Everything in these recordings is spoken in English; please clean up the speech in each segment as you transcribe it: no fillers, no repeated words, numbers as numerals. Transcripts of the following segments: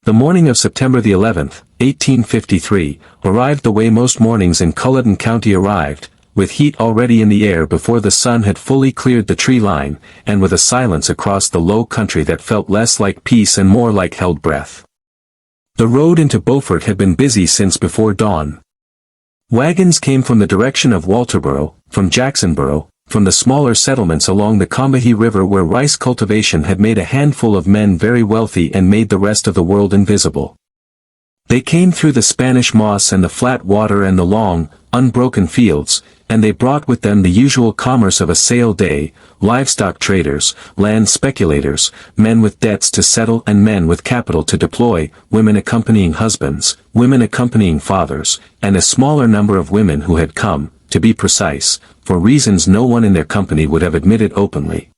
The morning of September the 11th, 1853, arrived the way most mornings in Culloden County arrived, with heat already in the air before the sun had fully cleared the tree line, and with a silence across the low country that felt less like peace and more like held breath. The road into Beaufort had been busy since before dawn. Wagons came from the direction of Walterboro, from Jacksonboro, from the smaller settlements along the Combahee River where rice cultivation had made a handful of men very wealthy and made the rest of the world invisible. They came through the Spanish moss and the flat water and the long, unbroken fields, and they brought with them the usual commerce of a sale day, livestock traders, land speculators, men with debts to settle and men with capital to deploy, women accompanying husbands, women accompanying fathers, and a smaller number of women who had come, to be precise, for reasons no one in their company would have admitted openly.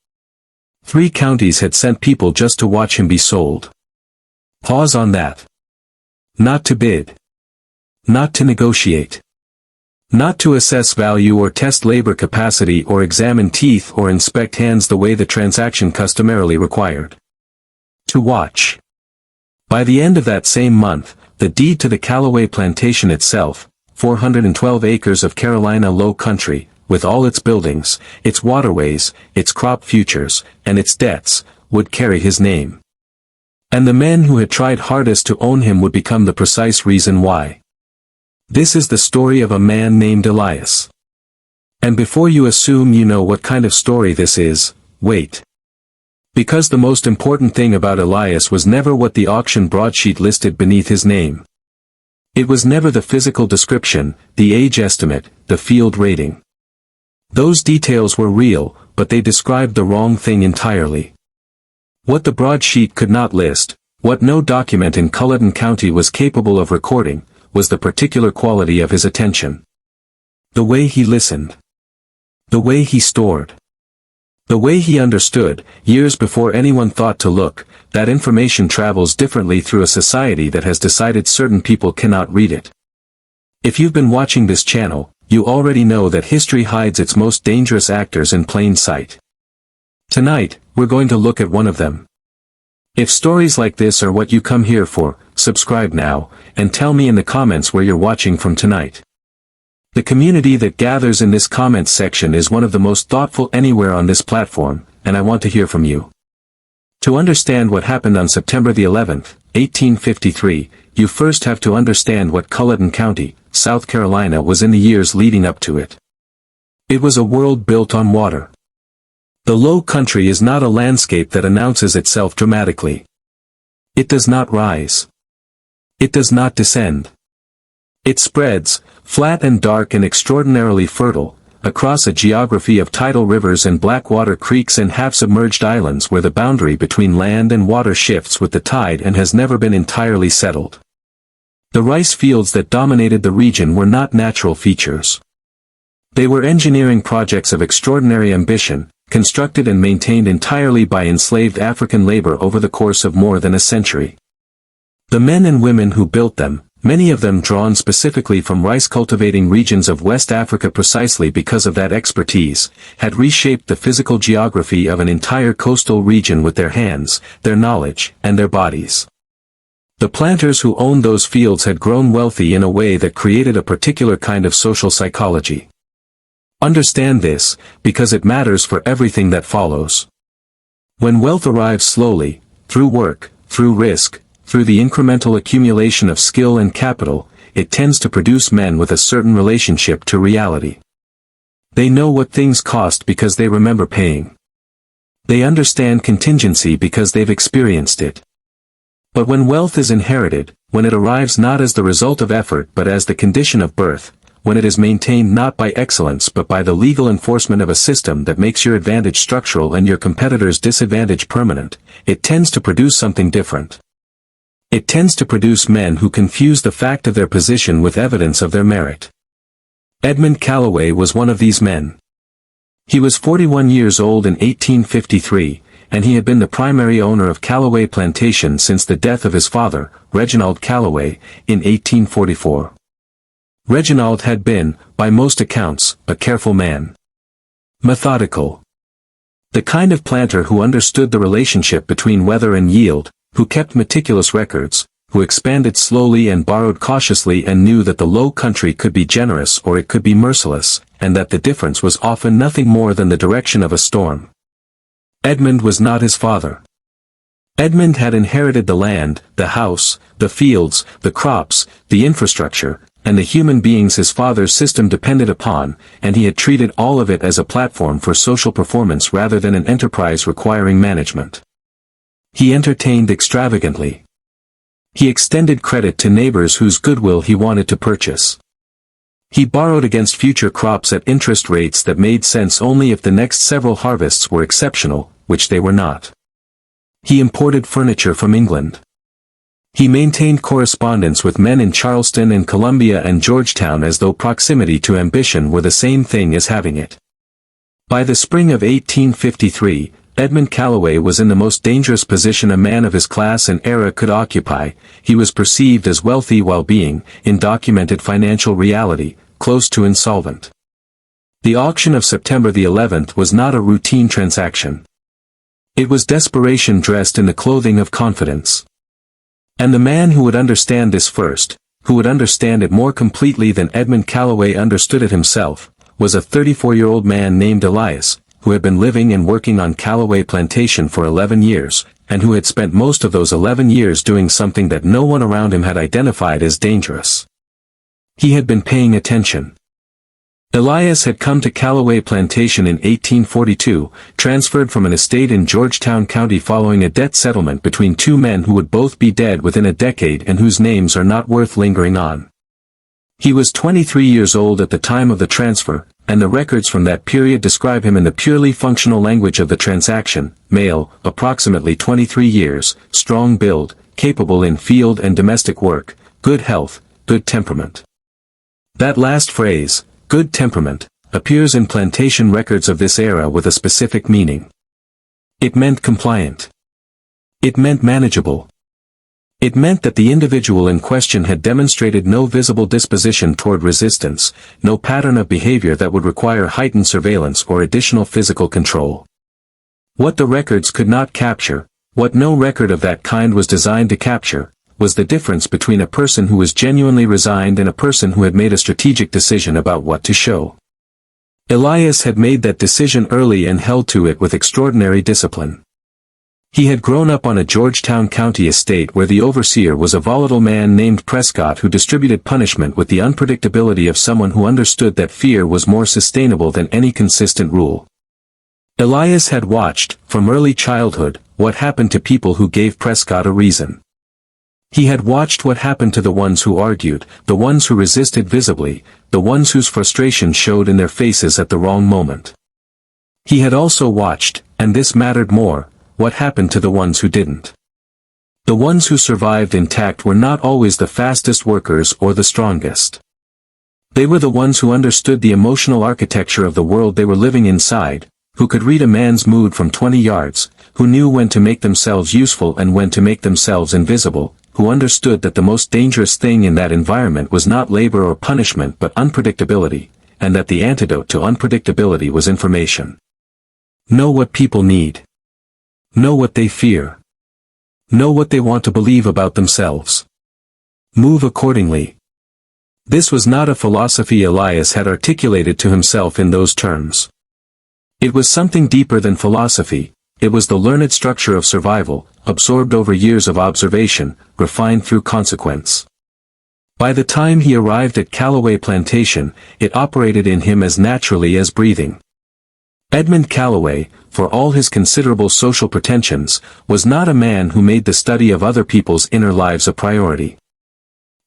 3 counties had sent people just to watch him be sold. Pause on that. Not to bid. Not to negotiate. Not to assess value or test labor capacity or examine teeth or inspect hands the way the transaction customarily required. To watch. By the end of that same month, the deed to the Callaway Plantation itself, 412 acres of Carolina low country, with all its buildings, its waterways, its crop futures, and its debts, would carry his name. And the men who had tried hardest to own him would become the precise reason why. This is the story of a man named Elias. And before you assume you know what kind of story this is, wait. Because the most important thing about Elias was never what the auction broadsheet listed beneath his name. It was never the physical description, the age estimate, the field rating. Those details were real, but they described the wrong thing entirely. What the broadsheet could not list, what no document in Culloden County was capable of recording, was the particular quality of his attention. The way he listened. The way he stored. The way he understood, years before anyone thought to look, that information travels differently through a society that has decided certain people cannot read it. If you've been watching this channel, you already know that history hides its most dangerous actors in plain sight. Tonight, we're going to look at one of them. If stories like this are what you come here for, subscribe now, and tell me in the comments where you're watching from tonight. The community that gathers in this comments section is one of the most thoughtful anywhere on this platform, and I want to hear from you. To understand what happened on September the 11th, 1853, you first have to understand what Culloden County, South Carolina was in the years leading up to it. It was a world built on water. The low country is not a landscape that announces itself dramatically. It does not rise. It does not descend. It spreads, flat and dark and extraordinarily fertile, across a geography of tidal rivers and blackwater creeks and half-submerged islands where the boundary between land and water shifts with the tide and has never been entirely settled. The rice fields that dominated the region were not natural features. They were engineering projects of extraordinary ambition, constructed and maintained entirely by enslaved African labor over the course of more than a century. The men and women who built them, many of them drawn specifically from rice-cultivating regions of West Africa precisely because of that expertise, had reshaped the physical geography of an entire coastal region with their hands, their knowledge, and their bodies. The planters who owned those fields had grown wealthy in a way that created a particular kind of social psychology. Understand this, because it matters for everything that follows. When wealth arrives slowly, through work, through risk, through the incremental accumulation of skill and capital, it tends to produce men with a certain relationship to reality. They know what things cost because they remember paying. They understand contingency because they've experienced it. But when wealth is inherited, when it arrives not as the result of effort but as the condition of birth, when it is maintained not by excellence but by the legal enforcement of a system that makes your advantage structural and your competitor's disadvantage permanent, it tends to produce something different. It tends to produce men who confuse the fact of their position with evidence of their merit. Edmund Callaway was one of these men. He was 41 years old in 1853, and he had been the primary owner of Callaway Plantation since the death of his father, Reginald Callaway, in 1844. Reginald had been, by most accounts, a careful man. Methodical. The kind of planter who understood the relationship between weather and yield, who kept meticulous records, who expanded slowly and borrowed cautiously and knew that the low country could be generous or it could be merciless, and that the difference was often nothing more than the direction of a storm. Edmund was not his father. Edmund had inherited the land, the house, the fields, the crops, the infrastructure, and the human beings his father's system depended upon, and he had treated all of it as a platform for social performance rather than an enterprise requiring management. He entertained extravagantly. He extended credit to neighbors whose goodwill he wanted to purchase. He borrowed against future crops at interest rates that made sense only if the next several harvests were exceptional, which they were not. He imported furniture from England. He maintained correspondence with men in Charleston and Columbia and Georgetown as though proximity to ambition were the same thing as having it. By the spring of 1853, Edmund Callaway was in the most dangerous position a man of his class and era could occupy. He was perceived as wealthy while being, in documented financial reality, close to insolvent. The auction of September the 11th was not a routine transaction. It was desperation dressed in the clothing of confidence. And the man who would understand this first, who would understand it more completely than Edmund Callaway understood it himself, was a 34-year-old man named Elias, who had been living and working on Callaway Plantation for 11 years, and who had spent most of those 11 years doing something that no one around him had identified as dangerous. He had been paying attention. Elias had come to Callaway Plantation in 1842, transferred from an estate in Georgetown County following a debt settlement between two men who would both be dead within a decade and whose names are not worth lingering on. He was 23 years old at the time of the transfer, and the records from that period describe him in the purely functional language of the transaction: male, approximately 23 years, strong build, capable in field and domestic work, good health, good temperament. That last phrase, good temperament, appears in plantation records of this era with a specific meaning. It meant compliant. It meant manageable. It meant that the individual in question had demonstrated no visible disposition toward resistance, no pattern of behavior that would require heightened surveillance or additional physical control. What the records could not capture, what no record of that kind was designed to capture, was the difference between a person who was genuinely resigned and a person who had made a strategic decision about what to show. Elias had made that decision early and held to it with extraordinary discipline. He had grown up on a Georgetown County estate where the overseer was a volatile man named Prescott who distributed punishment with the unpredictability of someone who understood that fear was more sustainable than any consistent rule. Elias had watched, from early childhood, what happened to people who gave Prescott a reason. He had watched what happened to the ones who argued, the ones who resisted visibly, the ones whose frustration showed in their faces at the wrong moment. He had also watched, and this mattered more, what happened to the ones who didn't. The ones who survived intact were not always the fastest workers or the strongest. They were the ones who understood the emotional architecture of the world they were living inside, who could read a man's mood from 20 yards, who knew when to make themselves useful and when to make themselves invisible, who understood that the most dangerous thing in that environment was not labor or punishment but unpredictability, and that the antidote to unpredictability was information. Know what people need. Know what they fear. Know what they want to believe about themselves. Move accordingly. This was not a philosophy Elias had articulated to himself in those terms. It was something deeper than philosophy. It was the learned structure of survival, absorbed over years of observation, refined through consequence. By the time he arrived at Callaway Plantation, it operated in him as naturally as breathing. Edmund Callaway, for all his considerable social pretensions, was not a man who made the study of other people's inner lives a priority.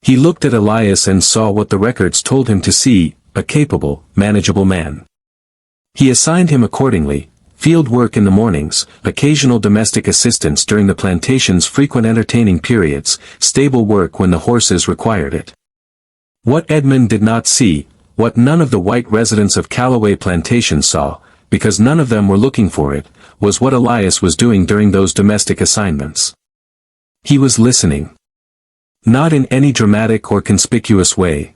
He looked at Elias and saw what the records told him to see, a capable, manageable man. He assigned him accordingly, field work in the mornings, occasional domestic assistance during the plantation's frequent entertaining periods, stable work when the horses required it. What Edmund did not see, what none of the white residents of Callaway Plantation saw, because none of them were looking for it, was what Elias was doing during those domestic assignments. He was listening. Not in any dramatic or conspicuous way.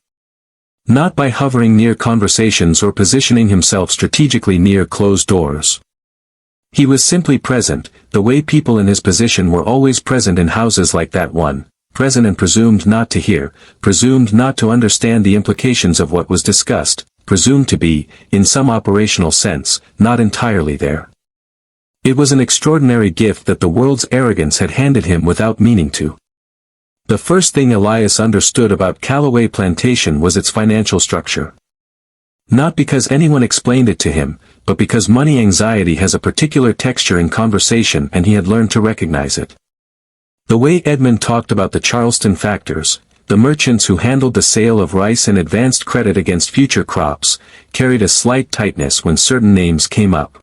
Not by hovering near conversations or positioning himself strategically near closed doors. He was simply present, the way people in his position were always present in houses like that one, present and presumed not to hear, presumed not to understand the implications of what was discussed, presumed to be, in some operational sense, not entirely there. It was an extraordinary gift that the world's arrogance had handed him without meaning to. The first thing Elias understood about Callaway Plantation was its financial structure. Not because anyone explained it to him, but because money anxiety has a particular texture in conversation and he had learned to recognize it. The way Edmund talked about the Charleston factors, the merchants who handled the sale of rice and advanced credit against future crops, carried a slight tightness when certain names came up.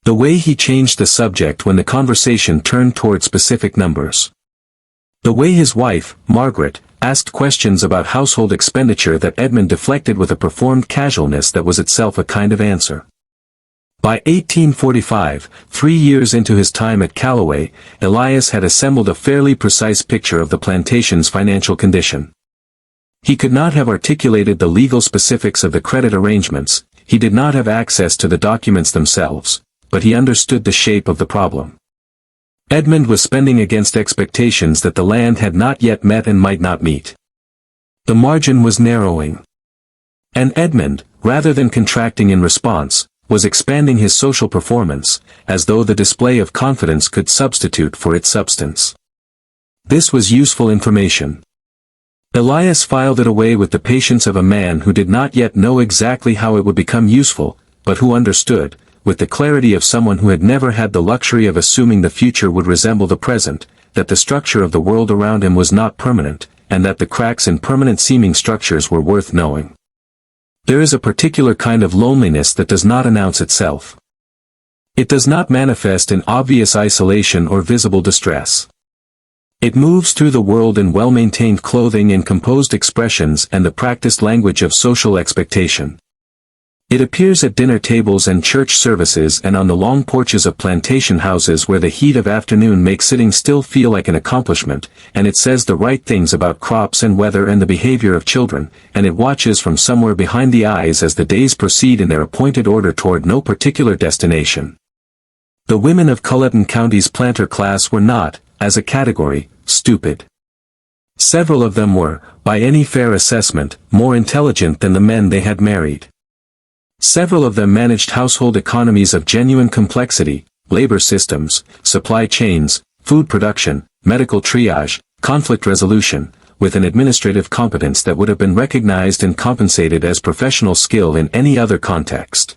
The way he changed the subject when the conversation turned toward specific numbers. The way his wife, Margaret, asked questions about household expenditure that Edmund deflected with a performed casualness that was itself a kind of answer. By 1845, 3 years into his time at Callaway, Elias had assembled a fairly precise picture of the plantation's financial condition. He could not have articulated the legal specifics of the credit arrangements, he did not have access to the documents themselves, but he understood the shape of the problem. Edmund was spending against expectations that the land had not yet met and might not meet. The margin was narrowing. And Edmund, rather than contracting in response, was expanding his social performance, as though the display of confidence could substitute for its substance. This was useful information. Elias filed it away with the patience of a man who did not yet know exactly how it would become useful, but who understood, with the clarity of someone who had never had the luxury of assuming the future would resemble the present, that the structure of the world around him was not permanent, and that the cracks in permanent-seeming structures were worth knowing. There is a particular kind of loneliness that does not announce itself. It does not manifest in obvious isolation or visible distress. It moves through the world in well-maintained clothing and composed expressions and the practiced language of social expectation. It appears at dinner tables and church services and on the long porches of plantation houses where the heat of afternoon makes sitting still feel like an accomplishment, and it says the right things about crops and weather and the behavior of children, and it watches from somewhere behind the eyes as the days proceed in their appointed order toward no particular destination. The women of Culleton County's planter class were not, as a category, stupid. Several of them were, by any fair assessment, more intelligent than the men they had married. Several of them managed household economies of genuine complexity, labor systems, supply chains, food production, medical triage, conflict resolution, with an administrative competence that would have been recognized and compensated as professional skill in any other context.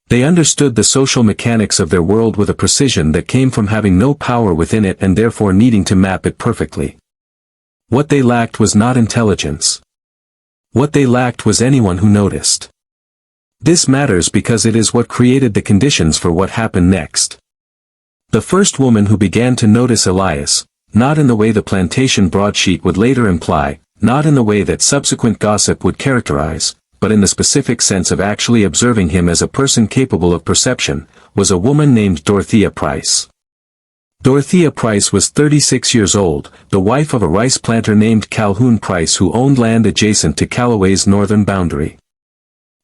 They understood the social mechanics of their world with a precision that came from having no power within it and therefore needing to map it perfectly. What they lacked was not intelligence. What they lacked was anyone who noticed. This matters because it is what created the conditions for what happened next. The first woman who began to notice Elias, not in the way the plantation broadsheet would later imply, not in the way that subsequent gossip would characterize, but in the specific sense of actually observing him as a person capable of perception, was a woman named Dorothea Price. Dorothea Price was 36 years old, the wife of a rice planter named Calhoun Price who owned land adjacent to Callaway's northern boundary.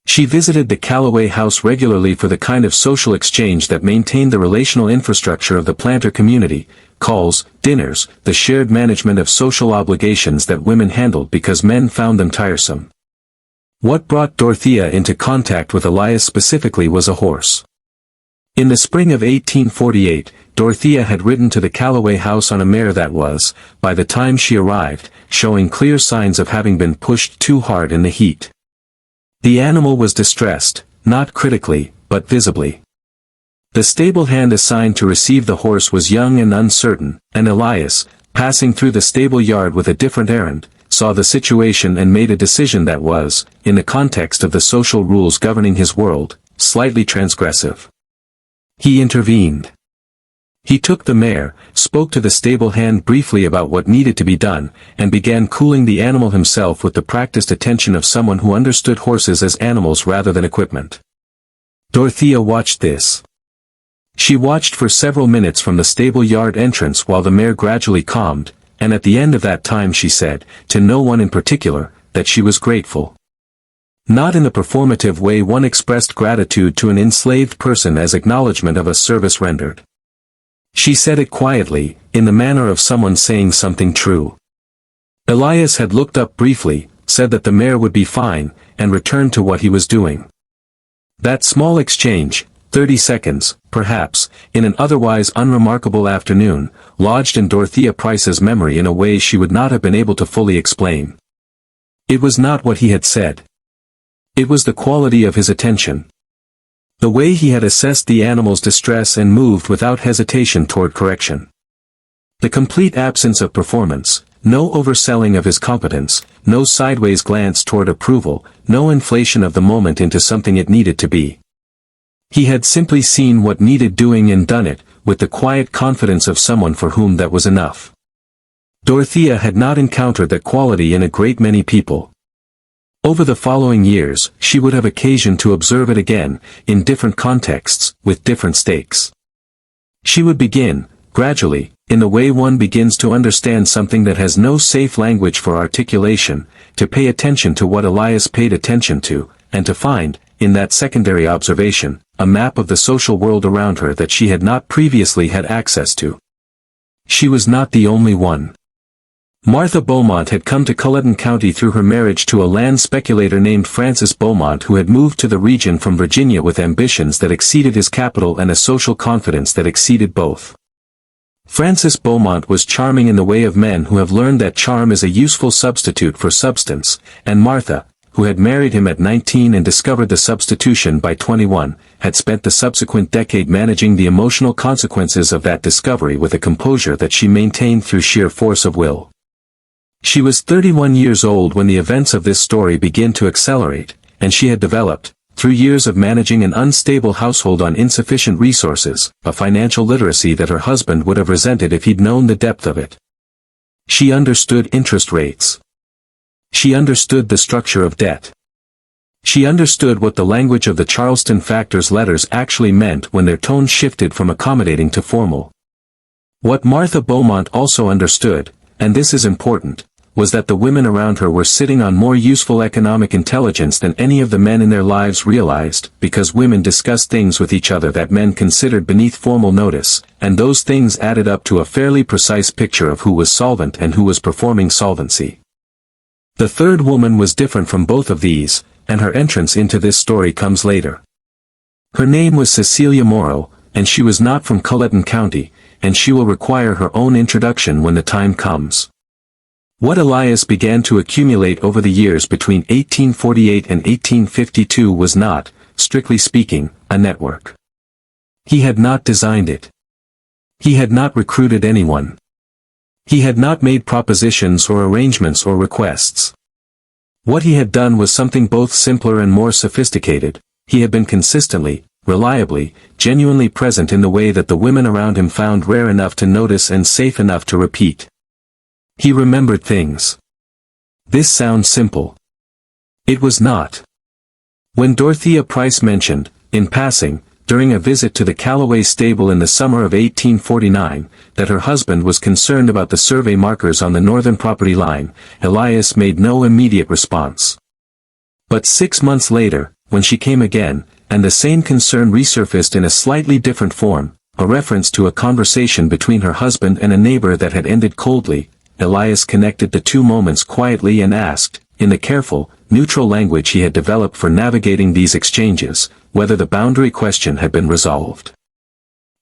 She visited the Callaway house regularly for the kind of social exchange that maintained the relational infrastructure of the planter community, calls, dinners, the shared management of social obligations that women handled because men found them tiresome. What brought Dorothea into contact with Elias specifically was a horse. In the spring of 1848, Dorothea had ridden to the Callaway house on a mare that was, by the time she arrived, showing clear signs of having been pushed too hard in the heat. The animal was distressed, not critically, but visibly. The stable hand assigned to receive the horse was young and uncertain, and Elias, passing through the stable yard with a different errand, saw the situation and made a decision that was, in the context of the social rules governing his world, slightly transgressive. He intervened. He took the mare, spoke to the stable hand briefly about what needed to be done, and began cooling the animal himself with the practiced attention of someone who understood horses as animals rather than equipment. Dorothea watched this. She watched for several minutes from the stable yard entrance while the mare gradually calmed, and at the end of that time she said, to no one in particular, that she was grateful. Not in the performative way one expressed gratitude to an enslaved person as acknowledgement of a service rendered. She said it quietly, in the manner of someone saying something true. Elias had looked up briefly, said that the mare would be fine, and returned to what he was doing. That small exchange, 30 seconds, perhaps, in an otherwise unremarkable afternoon, lodged in Dorothea Price's memory in a way she would not have been able to fully explain. It was not what he had said. It was the quality of his attention. The way he had assessed the animal's distress and moved without hesitation toward correction. The complete absence of performance, no overselling of his competence, no sideways glance toward approval, no inflation of the moment into something it needed to be. He had simply seen what needed doing and done it, with the quiet confidence of someone for whom that was enough. Dorothea had not encountered that quality in a great many people. Over the following years, she would have occasion to observe it again, in different contexts, with different stakes. She would begin, gradually, in the way one begins to understand something that has no safe language for articulation, to pay attention to what Elias paid attention to, and to find, in that secondary observation, a map of the social world around her that she had not previously had access to. She was not the only one. Martha Beaumont had come to Culloden County through her marriage to a land speculator named Francis Beaumont, who had moved to the region from Virginia with ambitions that exceeded his capital and a social confidence that exceeded both. Francis Beaumont was charming in the way of men who have learned that charm is a useful substitute for substance, and Martha, who had married him at 19 and discovered the substitution by 21, had spent the subsequent decade managing the emotional consequences of that discovery with a composure that she maintained through sheer force of will. She was 31 years old when the events of this story begin to accelerate, and she had developed, through years of managing an unstable household on insufficient resources, a financial literacy that her husband would have resented if he'd known the depth of it. She understood interest rates. She understood the structure of debt. She understood what the language of the Charleston factors' letters actually meant when their tone shifted from accommodating to formal. What Martha Beaumont also understood, and this is important, was that the women around her were sitting on more useful economic intelligence than any of the men in their lives realized, because women discussed things with each other that men considered beneath formal notice, and those things added up to a fairly precise picture of who was solvent and who was performing solvency. The third woman was different from both of these, and her entrance into this story comes later. Her name was Cecilia Morrow, and she was not from Culloden County, and she will require her own introduction when the time comes. What Elias began to accumulate over the years between 1848 and 1852 was not, strictly speaking, a network. He had not designed it. He had not recruited anyone. He had not made propositions or arrangements or requests. What he had done was something both simpler and more sophisticated. He had been consistently, reliably, genuinely present in the way that the women around him found rare enough to notice and safe enough to repeat. He remembered things. This sounds simple. It was not. When Dorothea Price mentioned, in passing, during a visit to the Callaway stable in the summer of 1849, that her husband was concerned about the survey markers on the northern property line, Elias made no immediate response. But 6 months later, when she came again, and the same concern resurfaced in a slightly different form, a reference to a conversation between her husband and a neighbor that had ended coldly, Elias connected the two moments quietly and asked, in the careful, neutral language he had developed for navigating these exchanges, whether the boundary question had been resolved.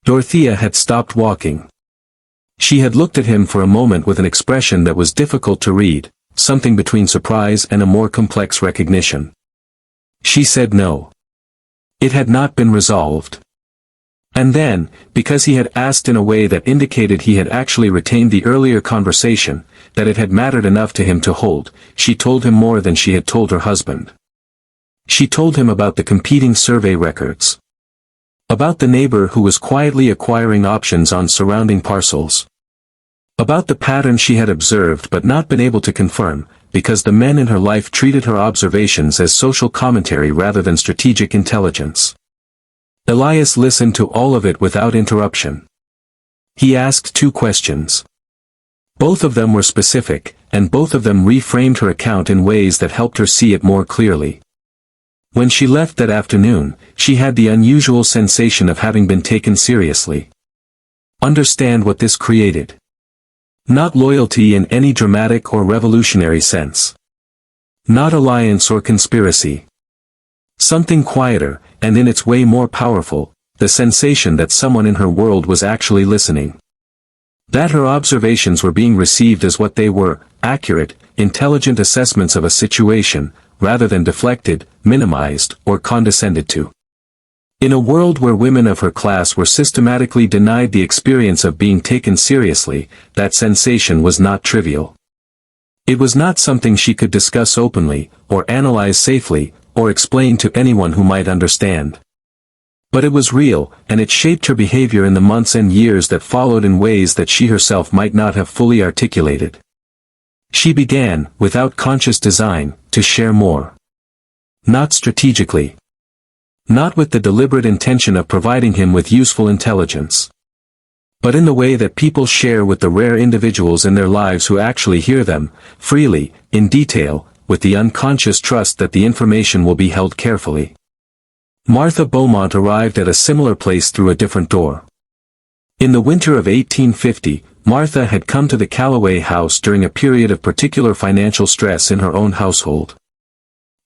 Dorothea had stopped walking. She had looked at him for a moment with an expression that was difficult to read, something between surprise and a more complex recognition. She said no. It had not been resolved. And then, because he had asked in a way that indicated he had actually retained the earlier conversation, that it had mattered enough to him to hold, she told him more than she had told her husband. She told him about the competing survey records. About the neighbor who was quietly acquiring options on surrounding parcels. About the pattern she had observed but not been able to confirm, because the men in her life treated her observations as social commentary rather than strategic intelligence. Elias listened to all of it without interruption. He asked 2 questions. Both of them were specific, and both of them reframed her account in ways that helped her see it more clearly. When she left that afternoon, she had the unusual sensation of having been taken seriously. Understand what this created. Not loyalty in any dramatic or revolutionary sense. Not alliance or conspiracy. Something quieter, and in its way more powerful, the sensation that someone in her world was actually listening. That her observations were being received as what they were, accurate, intelligent assessments of a situation, rather than deflected, minimized, or condescended to. In a world where women of her class were systematically denied the experience of being taken seriously, that sensation was not trivial. It was not something she could discuss openly, or analyze safely, or explain to anyone who might understand. But it was real, and it shaped her behavior in the months and years that followed in ways that she herself might not have fully articulated. She began, without conscious design, to share more. Not strategically. Not with the deliberate intention of providing him with useful intelligence. But in the way that people share with the rare individuals in their lives who actually hear them, freely, in detail, with the unconscious trust that the information will be held carefully. Martha Beaumont arrived at a similar place through a different door. In the winter of 1850, Martha had come to the Calloway house during a period of particular financial stress in her own household.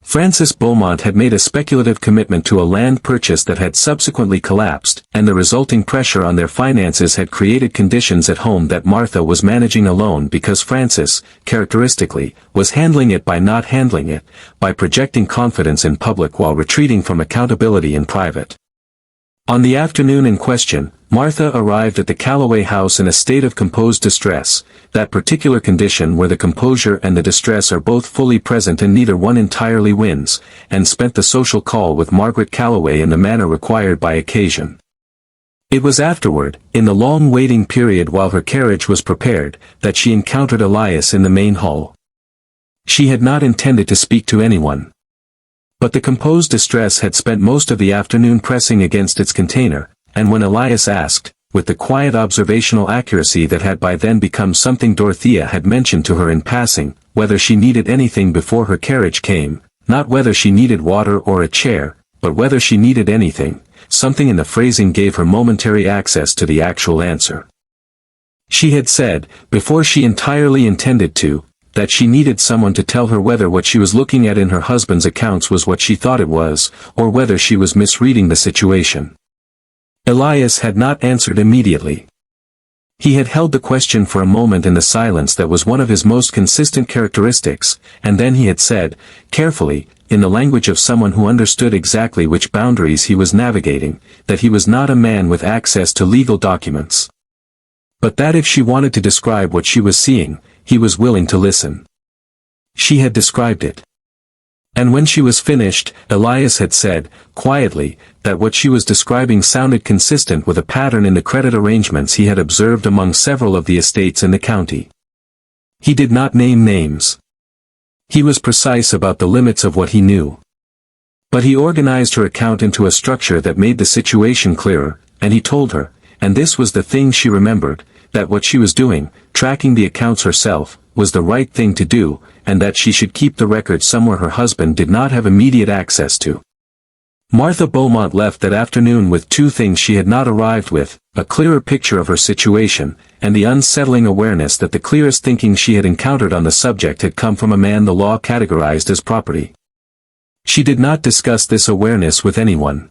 Frances Beaumont had made a speculative commitment to a land purchase that had subsequently collapsed, and the resulting pressure on their finances had created conditions at home that Martha was managing alone because Frances, characteristically, was handling it by not handling it, by projecting confidence in public while retreating from accountability in private. On the afternoon in question, Martha arrived at the Calloway house in a state of composed distress, that particular condition where the composure and the distress are both fully present and neither one entirely wins, and spent the social call with Margaret Calloway in the manner required by occasion. It was afterward, in the long waiting period while her carriage was prepared, that she encountered Elias in the main hall. She had not intended to speak to anyone. But the composed distress had spent most of the afternoon pressing against its container, and when Elias asked, with the quiet observational accuracy that had by then become something Dorothea had mentioned to her in passing, whether she needed anything before her carriage came, not whether she needed water or a chair, but whether she needed anything, something in the phrasing gave her momentary access to the actual answer. She had said, before she entirely intended to, that she needed someone to tell her whether what she was looking at in her husband's accounts was what she thought it was, or whether she was misreading the situation. Elias had not answered immediately. He had held the question for a moment in the silence that was one of his most consistent characteristics, and then he had said, carefully, in the language of someone who understood exactly which boundaries he was navigating, that he was not a man with access to legal documents. But that if she wanted to describe what she was seeing, he was willing to listen. She had described it. And when she was finished, Elias had said, quietly, that what she was describing sounded consistent with a pattern in the credit arrangements he had observed among several of the estates in the county. He did not name names. He was precise about the limits of what he knew. But he organized her account into a structure that made the situation clearer, and he told her, and this was the thing she remembered, that what she was doing, tracking the accounts herself, was the right thing to do, and that she should keep the record somewhere her husband did not have immediate access to. Martha Beaumont left that afternoon with two things she had not arrived with, a clearer picture of her situation, and the unsettling awareness that the clearest thinking she had encountered on the subject had come from a man the law categorized as property. She did not discuss this awareness with anyone.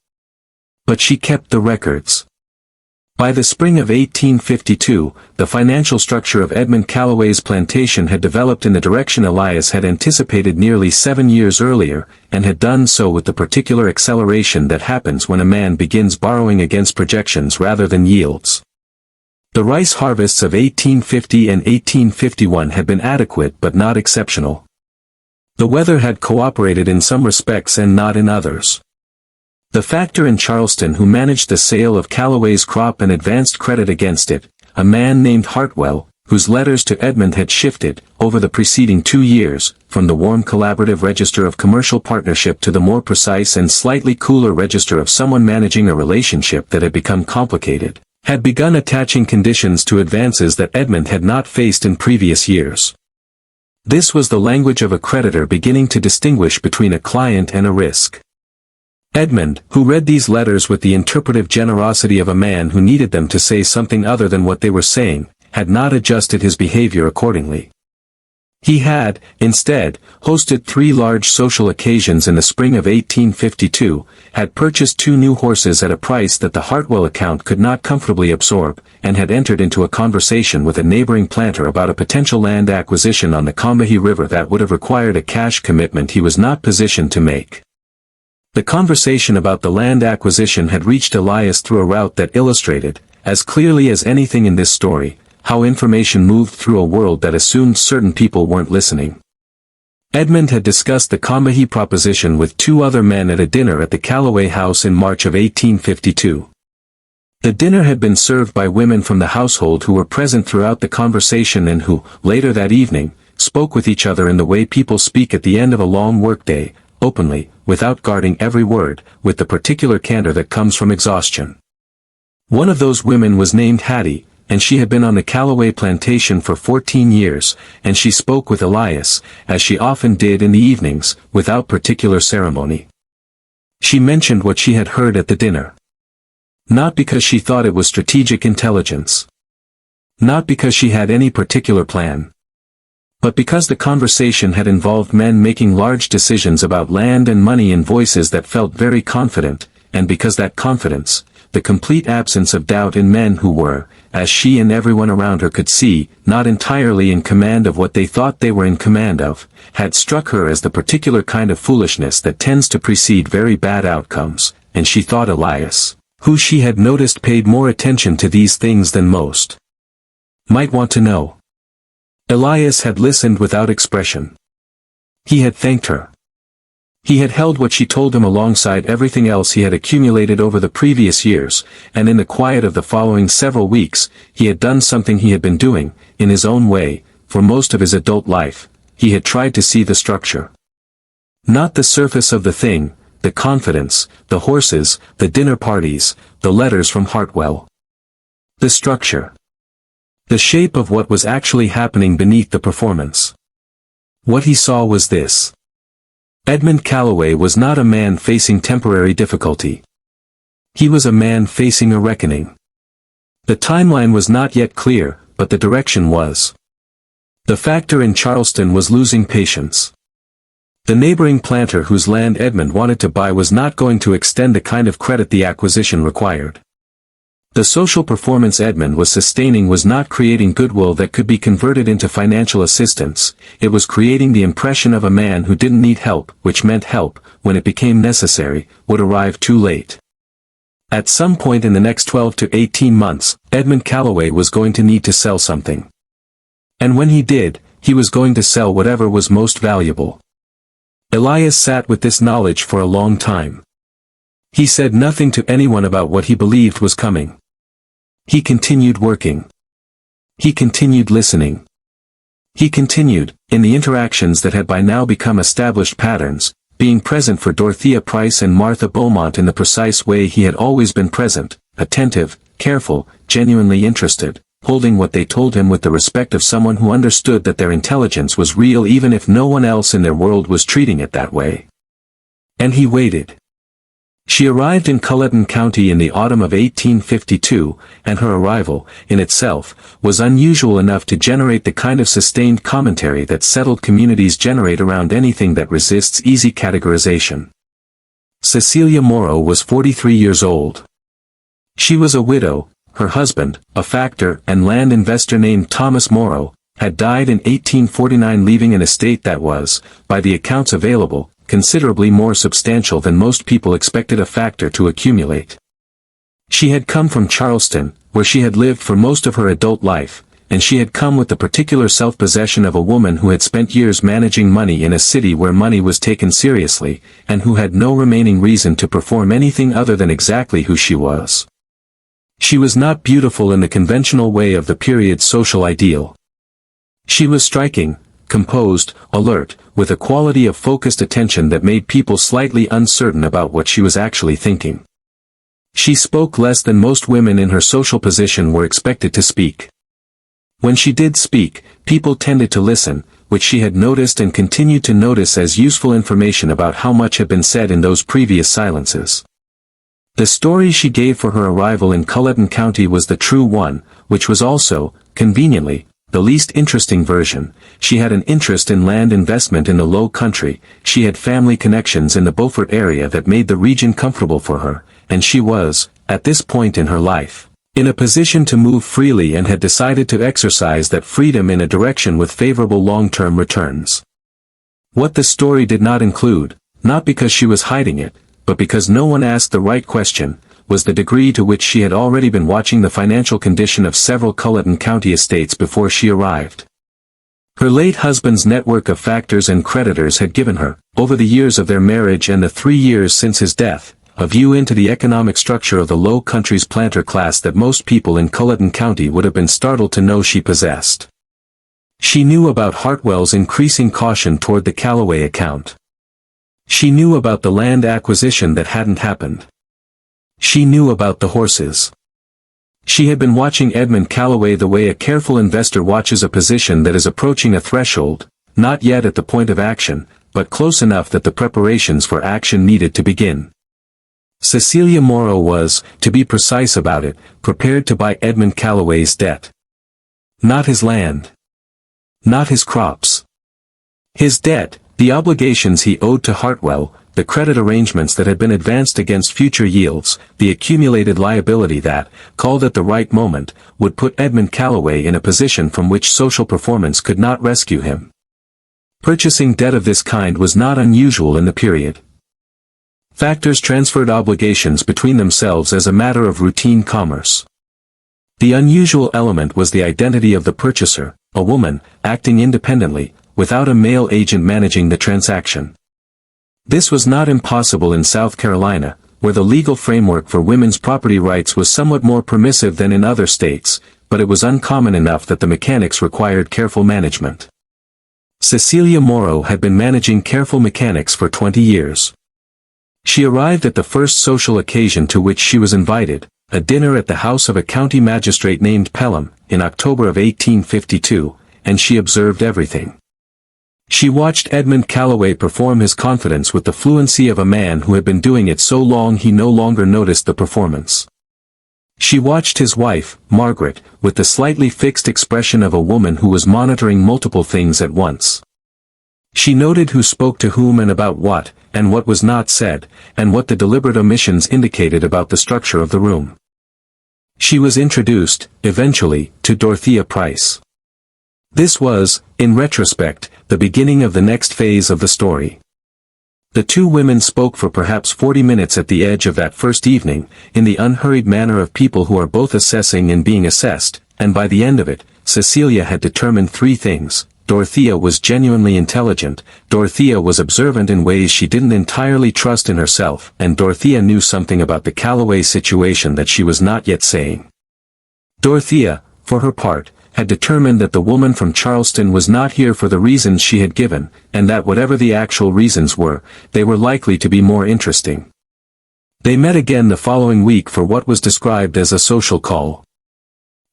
But she kept the records. By the spring of 1852, the financial structure of Edmund Calloway's plantation had developed in the direction Elias had anticipated nearly 7 years earlier, and had done so with the particular acceleration that happens when a man begins borrowing against projections rather than yields. The rice harvests of 1850 and 1851 had been adequate but not exceptional. The weather had cooperated in some respects and not in others. The factor in Charleston who managed the sale of Calloway's crop and advanced credit against it, a man named Hartwell, whose letters to Edmund had shifted, over the preceding 2 years, from the warm collaborative register of commercial partnership to the more precise and slightly cooler register of someone managing a relationship that had become complicated, had begun attaching conditions to advances that Edmund had not faced in previous years. This was the language of a creditor beginning to distinguish between a client and a risk. Edmund, who read these letters with the interpretive generosity of a man who needed them to say something other than what they were saying, had not adjusted his behavior accordingly. He had, instead, hosted 3 large social occasions in the spring of 1852, had purchased 2 new horses at a price that the Hartwell account could not comfortably absorb, and had entered into a conversation with a neighboring planter about a potential land acquisition on the Combahee River that would have required a cash commitment he was not positioned to make. The conversation about the land acquisition had reached Elias through a route that illustrated, as clearly as anything in this story, how information moved through a world that assumed certain people weren't listening. Edmund had discussed the Combahee proposition with 2 other men at a dinner at the Calloway house in March of 1852. The dinner had been served by women from the household who were present throughout the conversation and who, later that evening, spoke with each other in the way people speak at the end of a long workday, openly, without guarding every word, with the particular candor that comes from exhaustion. One of those women was named Hattie, and she had been on the Calloway plantation for 14 years, and she spoke with Elias, as she often did in the evenings, without particular ceremony. She mentioned what she had heard at the dinner. Not because she thought it was strategic intelligence. Not because she had any particular plan. But because the conversation had involved men making large decisions about land and money in voices that felt very confident, and because that confidence, the complete absence of doubt in men who were, as she and everyone around her could see, not entirely in command of what they thought they were in command of, had struck her as the particular kind of foolishness that tends to precede very bad outcomes, and she thought Elias, who she had noticed paid more attention to these things than most, might want to know. Elias had listened without expression. He had thanked her. He had held what she told him alongside everything else he had accumulated over the previous years, and in the quiet of the following several weeks, he had done something he had been doing, in his own way, for most of his adult life. He had tried to see the structure. Not the surface of the thing, the confidence, the horses, the dinner parties, the letters from Hartwell. The structure. The shape of what was actually happening beneath the performance. What he saw was this. Edmund Calloway was not a man facing temporary difficulty. He was a man facing a reckoning. The timeline was not yet clear, but the direction was. The factor in Charleston was losing patience. The neighboring planter whose land Edmund wanted to buy was not going to extend the kind of credit the acquisition required. The social performance Edmund was sustaining was not creating goodwill that could be converted into financial assistance, it was creating the impression of a man who didn't need help, which meant help, when it became necessary, would arrive too late. At some point in the next 12 to 18 months, Edmund Calloway was going to need to sell something. And when he did, he was going to sell whatever was most valuable. Elias sat with this knowledge for a long time. He said nothing to anyone about what he believed was coming. He continued working. He continued listening. He continued, in the interactions that had by now become established patterns, being present for Dorothea Price and Martha Beaumont in the precise way he had always been present, attentive, careful, genuinely interested, holding what they told him with the respect of someone who understood that their intelligence was real even if no one else in their world was treating it that way. And he waited. She arrived in Culleton County in the autumn of 1852, and her arrival, in itself, was unusual enough to generate the kind of sustained commentary that settled communities generate around anything that resists easy categorization. Cecilia Morrow was 43 years old. She was a widow, her husband, a factor and land investor named Thomas Morrow, had died in 1849 leaving an estate that was, by the accounts available, considerably more substantial than most people expected a factor to accumulate. She had come from Charleston, where she had lived for most of her adult life, and she had come with the particular self-possession of a woman who had spent years managing money in a city where money was taken seriously, and who had no remaining reason to perform anything other than exactly who she was. She was not beautiful in the conventional way of the period's social ideal. She was striking, composed, alert, with a quality of focused attention that made people slightly uncertain about what she was actually thinking. She spoke less than most women in her social position were expected to speak. When she did speak, people tended to listen, which she had noticed and continued to notice as useful information about how much had been said in those previous silences. The story she gave for her arrival in Culloden County was the true one, which was also, conveniently, the least interesting version. She had an interest in land investment in the Low Country, she had family connections in the Beaufort area that made the region comfortable for her, and she was, at this point in her life, in a position to move freely and had decided to exercise that freedom in a direction with favorable long-term returns. What the story did not include, not because she was hiding it, but because no one asked the right question, was the degree to which she had already been watching the financial condition of several Culloden County estates before she arrived. Her late husband's network of factors and creditors had given her, over the years of their marriage and the 3 years since his death, a view into the economic structure of the Low Country's planter class that most people in Culloden County would have been startled to know she possessed. She knew about Hartwell's increasing caution toward the Callaway account. She knew about the land acquisition that hadn't happened. She knew about the horses. She had been watching Edmund Callaway the way a careful investor watches a position that is approaching a threshold, not yet at the point of action, but close enough that the preparations for action needed to begin. Cecilia Morrow was, to be precise about it, prepared to buy Edmund Callaway's debt. Not his land. Not his crops. His debt, the obligations he owed to Hartwell, the credit arrangements that had been advanced against future yields, the accumulated liability that, called at the right moment, would put Edmund Callaway in a position from which social performance could not rescue him. Purchasing debt of this kind was not unusual in the period. Factors transferred obligations between themselves as a matter of routine commerce. The unusual element was the identity of the purchaser, a woman, acting independently, without a male agent managing the transaction. This was not impossible in South Carolina, where the legal framework for women's property rights was somewhat more permissive than in other states, but it was uncommon enough that the mechanics required careful management. Cecilia Morrow had been managing careful mechanics for 20 years. She arrived at the first social occasion to which she was invited, a dinner at the house of a county magistrate named Pelham, in October of 1852, and she observed everything. She watched Edmund Callaway perform his confidence with the fluency of a man who had been doing it so long he no longer noticed the performance. She watched his wife, Margaret, with the slightly fixed expression of a woman who was monitoring multiple things at once. She noted who spoke to whom and about what, and what was not said, and what the deliberate omissions indicated about the structure of the room. She was introduced, eventually, to Dorothea Price. This was, in retrospect, the beginning of the next phase of the story. The two women spoke for perhaps 40 minutes at the edge of that first evening, in the unhurried manner of people who are both assessing and being assessed, and by the end of it, Cecilia had determined 3 things. Dorothea was genuinely intelligent, Dorothea was observant in ways she didn't entirely trust in herself, and Dorothea knew something about the Callaway situation that she was not yet saying. Dorothea, for her part, had determined that the woman from Charleston was not here for the reasons she had given, and that whatever the actual reasons were, they were likely to be more interesting. They met again the following week for what was described as a social call.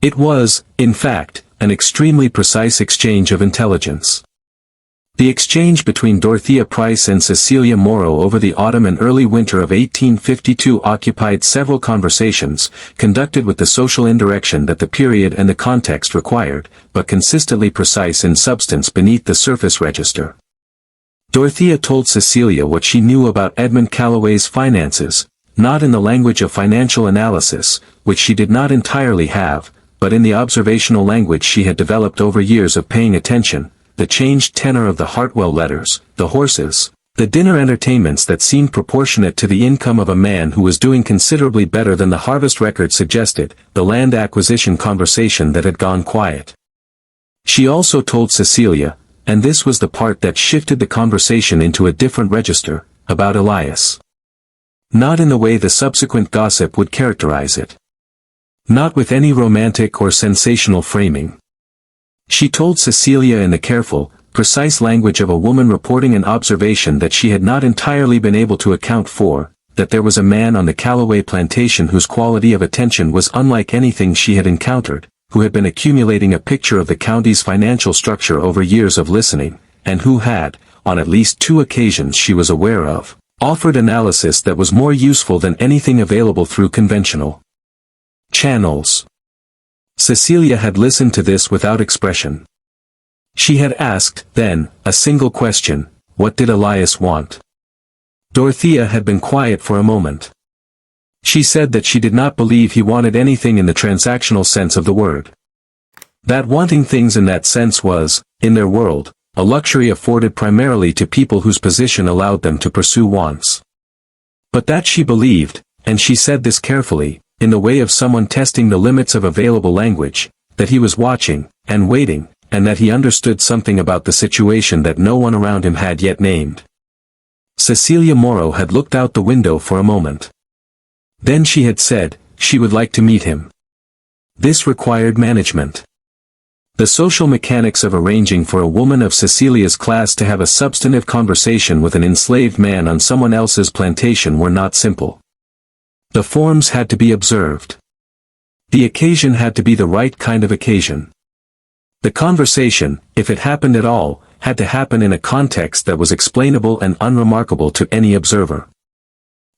It was, in fact, an extremely precise exchange of intelligence. The exchange between Dorothea Price and Cecilia Morrow over the autumn and early winter of 1852 occupied several conversations, conducted with the social indirection that the period and the context required, but consistently precise in substance beneath the surface register. Dorothea told Cecilia what she knew about Edmund Callaway's finances, not in the language of financial analysis, which she did not entirely have, but in the observational language she had developed over years of paying attention, the changed tenor of the Hartwell letters, the horses, the dinner entertainments that seemed proportionate to the income of a man who was doing considerably better than the harvest record suggested, the land acquisition conversation that had gone quiet. She also told Cecilia, and this was the part that shifted the conversation into a different register, about Elias. Not in the way the subsequent gossip would characterize it. Not with any romantic or sensational framing. She told Cecilia in the careful, precise language of a woman reporting an observation that she had not entirely been able to account for, that there was a man on the Callaway plantation whose quality of attention was unlike anything she had encountered, who had been accumulating a picture of the county's financial structure over years of listening, and who had, on at least 2 occasions she was aware of, offered analysis that was more useful than anything available through conventional channels. Cecilia had listened to this without expression. She had asked, then, a single question: what did Elias want? Dorothea had been quiet for a moment. She said that she did not believe he wanted anything in the transactional sense of the word. That wanting things in that sense was, in their world, a luxury afforded primarily to people whose position allowed them to pursue wants. But that she believed, and she said this carefully, in the way of someone testing the limits of available language, that he was watching, and waiting, and that he understood something about the situation that no one around him had yet named. Cecilia Morrow had looked out the window for a moment. Then she had said, she would like to meet him. This required management. The social mechanics of arranging for a woman of Cecilia's class to have a substantive conversation with an enslaved man on someone else's plantation were not simple. The forms had to be observed. The occasion had to be the right kind of occasion. The conversation, if it happened at all, had to happen in a context that was explainable and unremarkable to any observer.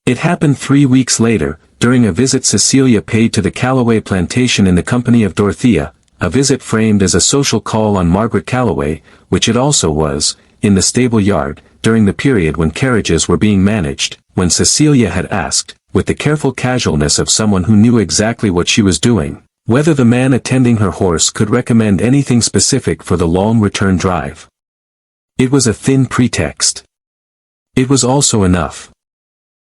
It happened 3 weeks later, during a visit Cecilia paid to the Calloway plantation in the company of Dorothea, a visit framed as a social call on Margaret Calloway, which it also was, in the stable yard, during the period when carriages were being managed, when Cecilia had asked, with the careful casualness of someone who knew exactly what she was doing, whether the man attending her horse could recommend anything specific for the long return drive. It was a thin pretext. It was also enough.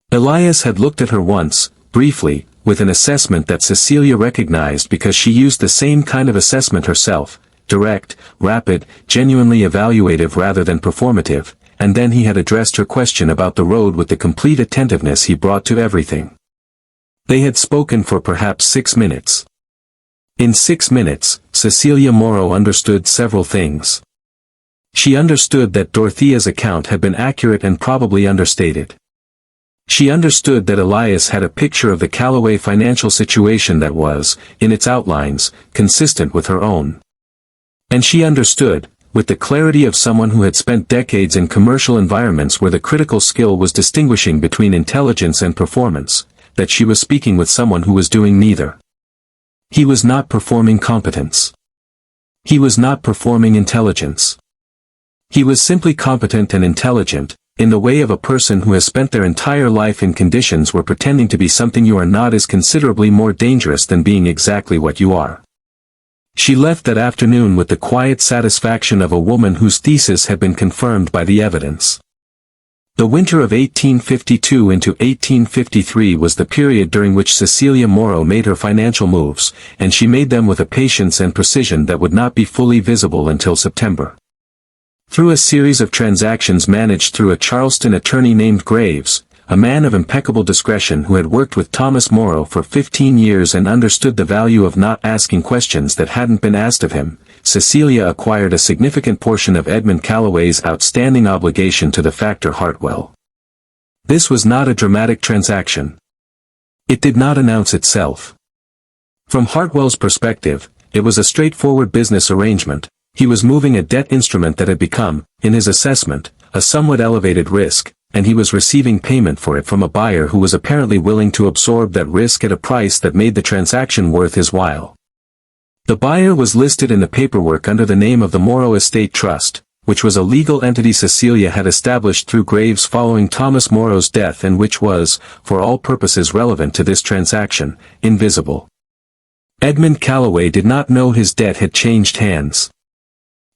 Elias had looked at her once, briefly, with an assessment that Cecilia recognized because she used the same kind of assessment herself, direct, rapid, genuinely evaluative rather than performative, and then he had addressed her question about the road with the complete attentiveness he brought to everything. They had spoken for perhaps 6 minutes. In 6 minutes, Cecilia Morrow understood several things. She understood that Dorothea's account had been accurate and probably understated. She understood that Elias had a picture of the Calloway financial situation that was, in its outlines, consistent with her own. And she understood, with the clarity of someone who had spent decades in commercial environments where the critical skill was distinguishing between intelligence and performance, that she was speaking with someone who was doing neither. He was not performing competence. He was not performing intelligence. He was simply competent and intelligent, in the way of a person who has spent their entire life in conditions where pretending to be something you are not is considerably more dangerous than being exactly what you are. She left that afternoon with the quiet satisfaction of a woman whose thesis had been confirmed by the evidence. The winter of 1852 into 1853 was the period during which Cecilia Morrow made her financial moves, and she made them with a patience and precision that would not be fully visible until September. Through a series of transactions managed through a Charleston attorney named Graves, a man of impeccable discretion who had worked with Thomas Morrow for 15 years and understood the value of not asking questions that hadn't been asked of him, Cecilia acquired a significant portion of Edmund Calloway's outstanding obligation to the factor Hartwell. This was not a dramatic transaction. It did not announce itself. From Hartwell's perspective, it was a straightforward business arrangement. He was moving a debt instrument that had become, in his assessment, a somewhat elevated risk, and he was receiving payment for it from a buyer who was apparently willing to absorb that risk at a price that made the transaction worth his while. The buyer was listed in the paperwork under the name of the Morrow Estate Trust, which was a legal entity Cecilia had established through Graves following Thomas Morrow's death and which was, for all purposes relevant to this transaction, invisible. Edmund Calloway did not know his debt had changed hands.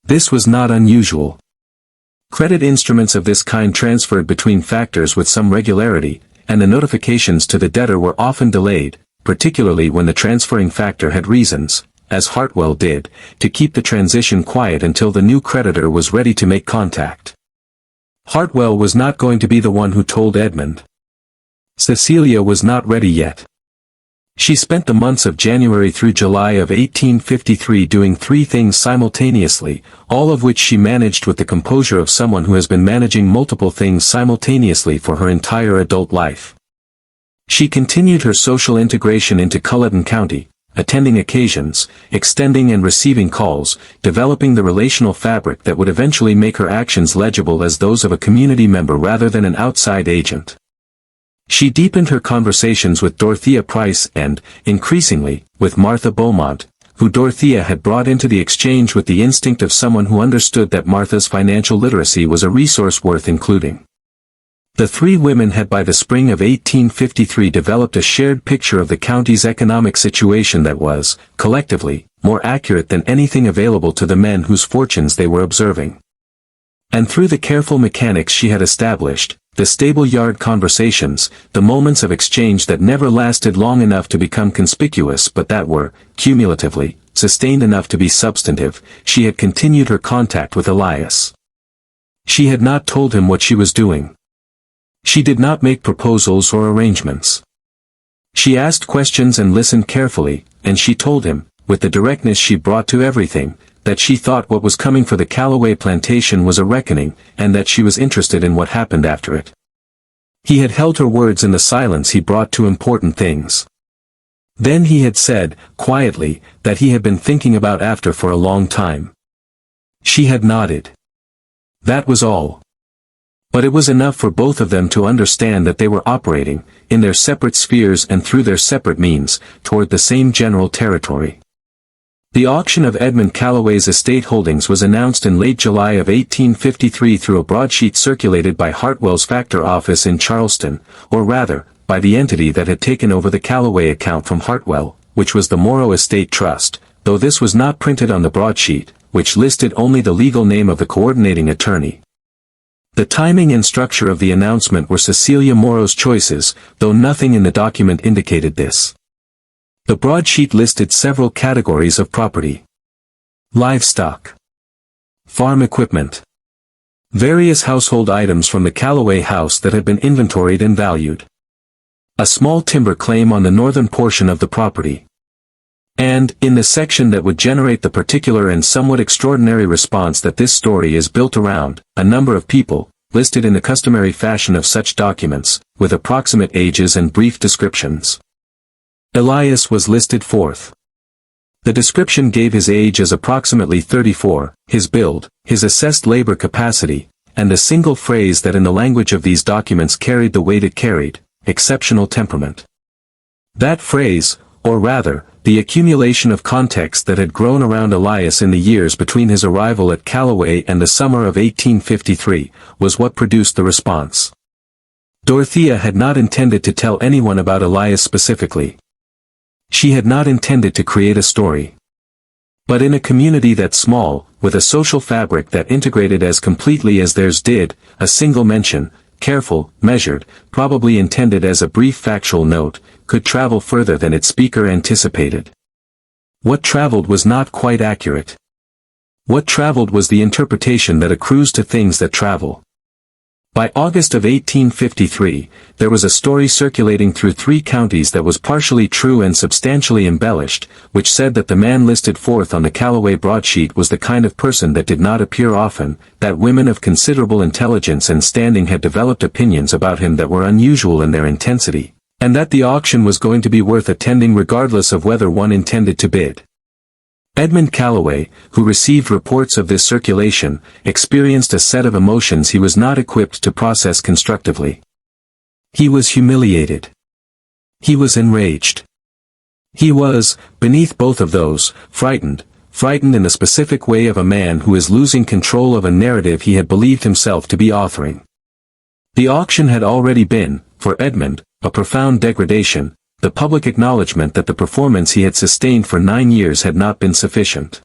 This was not unusual. Credit instruments of this kind transferred between factors with some regularity, and the notifications to the debtor were often delayed, particularly when the transferring factor had reasons, as Hartwell did, to keep the transition quiet until the new creditor was ready to make contact. Hartwell was not going to be the one who told Edmund. Cecilia was not ready yet. She spent the months of January through July of 1853 doing 3 things simultaneously, all of which she managed with the composure of someone who has been managing multiple things simultaneously for her entire adult life. She continued her social integration into Culloden County, attending occasions, extending and receiving calls, developing the relational fabric that would eventually make her actions legible as those of a community member rather than an outside agent. She deepened her conversations with Dorothea Price and, increasingly, with Martha Beaumont, who Dorothea had brought into the exchange with the instinct of someone who understood that Martha's financial literacy was a resource worth including. The three women had by the spring of 1853 developed a shared picture of the county's economic situation that was, collectively, more accurate than anything available to the men whose fortunes they were observing. And through the careful mechanics she had established, the stable yard conversations, the moments of exchange that never lasted long enough to become conspicuous but that were, cumulatively, sustained enough to be substantive, she had continued her contact with Elias. She had not told him what she was doing. She did not make proposals or arrangements. She asked questions and listened carefully, and she told him, with the directness she brought to everything, that she thought what was coming for the Callaway plantation was a reckoning, and that she was interested in what happened after it. He had held her words in the silence he brought to important things. Then he had said, quietly, that he had been thinking about after for a long time. She had nodded. That was all. But it was enough for both of them to understand that they were operating, in their separate spheres and through their separate means, toward the same general territory. The auction of Edmund Callaway's estate holdings was announced in late July of 1853 through a broadsheet circulated by Hartwell's factor office in Charleston, or rather, by the entity that had taken over the Callaway account from Hartwell, which was the Morrow Estate Trust, though this was not printed on the broadsheet, which listed only the legal name of the coordinating attorney. The timing and structure of the announcement were Cecilia Morrow's choices, though nothing in the document indicated this. The broadsheet listed several categories of property. Livestock. Farm equipment. Various household items from the Callaway house that had been inventoried and valued. A small timber claim on the northern portion of the property. And, in the section that would generate the particular and somewhat extraordinary response that this story is built around, a number of people, listed in the customary fashion of such documents, with approximate ages and brief descriptions. Elias was listed fourth. The description gave his age as approximately 34, his build, his assessed labor capacity, and a single phrase that in the language of these documents carried the weight it carried, exceptional temperament. That phrase, or rather, the accumulation of context that had grown around Elias in the years between his arrival at Callaway and the summer of 1853, was what produced the response. Dorothea had not intended to tell anyone about Elias specifically. She had not intended to create a story. But in a community that small, with a social fabric that integrated as completely as theirs did, a single mention, careful, measured, probably intended as a brief factual note, could travel further than its speaker anticipated. What traveled was not quite accurate. What traveled was the interpretation that accrues to things that travel. By August of 1853, there was a story circulating through 3 counties that was partially true and substantially embellished, which said that the man listed fourth on the Callaway broadsheet was the kind of person that did not appear often, that women of considerable intelligence and standing had developed opinions about him that were unusual in their intensity, and that the auction was going to be worth attending regardless of whether one intended to bid. Edmund Callaway, who received reports of this circulation, experienced a set of emotions he was not equipped to process constructively. He was humiliated. He was enraged. He was, beneath both of those, frightened in the specific way of a man who is losing control of a narrative he had believed himself to be authoring. The auction had already been, for Edmund, a profound degradation, the public acknowledgement that the performance he had sustained for 9 years had not been sufficient.